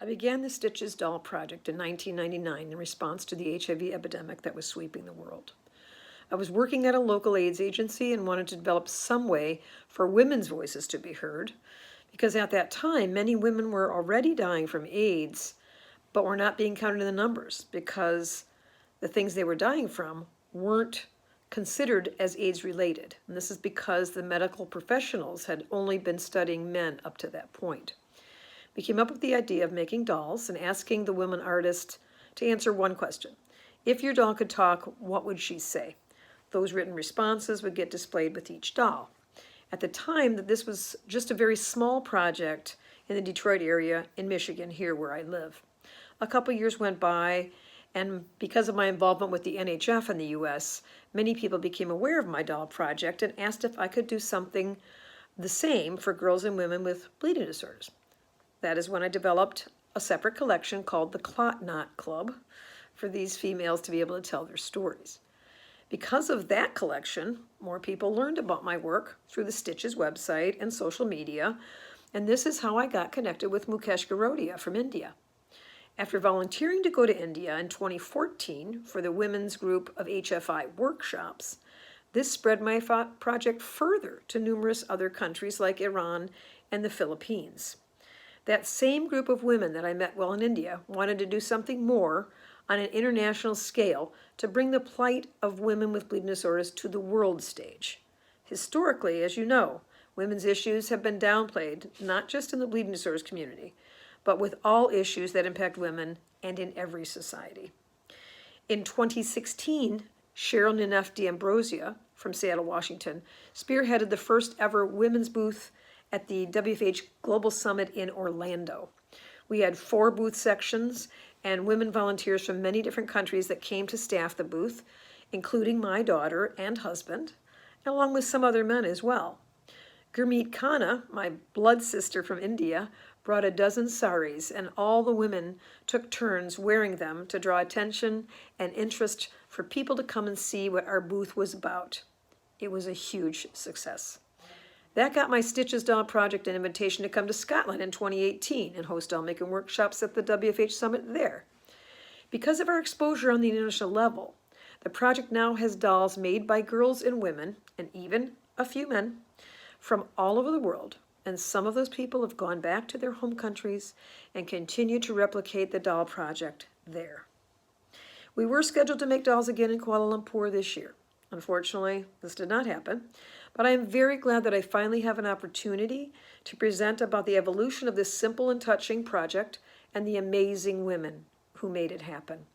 I began the Stitches Doll Project in 1999 in response to the HIV epidemic that was sweeping the world. I was working at a local AIDS agency and wanted to develop some way for women's voices to be heard, because at that time, many women were already dying from AIDS, but were not being counted in the numbers because the things they were dying from weren't considered as AIDS related. And this is because the medical professionals had only been studying men up to that point. We came up with the idea of making dolls and asking the women artists to answer one question. If your doll could talk, what would she say? Those written responses would get displayed with each doll. At the time, this was just a very small project in the Detroit area in Michigan, here where I live. A couple years went by, and because of my involvement with the NHF in the US, many people became aware of my doll project and asked if I could do something the same for girls and women with bleeding disorders. That is when I developed a separate collection called the Clot Knot Club for these females to be able to tell their stories. Because of that collection, more people learned about my work through the Stitches website and social media, and this is how I got connected with Mukesh Garodia from India. After volunteering to go to India in 2014 for the women's group of HFI workshops, this spread my project further to numerous other countries like Iran and the Philippines. That same group of women that I met while in India wanted to do something more on an international scale to bring the plight of women with bleeding disorders to the world stage. Historically, as you know, women's issues have been downplayed, not just in the bleeding disorders community, but with all issues that impact women and in every society. In 2016, Cheryl Ninef D'Ambrosia from Seattle, Washington, spearheaded the first ever women's booth at the WFH Global Summit in Orlando. We had 4 booth sections and women volunteers from many different countries that came to staff the booth, including my daughter and husband, along with some other men as well. Gurmeet Khanna, my blood sister from India, brought a dozen saris, and all the women took turns wearing them to draw attention and interest for people to come and see what our booth was about. It was a huge success. That got my Stitches Doll Project an invitation to come to Scotland in 2018 and host doll making workshops at the WFH Summit there. Because of our exposure on the international level, the project now has dolls made by girls and women, and even a few men, from all over the world, and some of those people have gone back to their home countries and continue to replicate the doll project there. We were scheduled to make dolls again in Kuala Lumpur this year. Unfortunately, this did not happen, but I am very glad that I finally have an opportunity to present about the evolution of this simple and touching project and the amazing women who made it happen.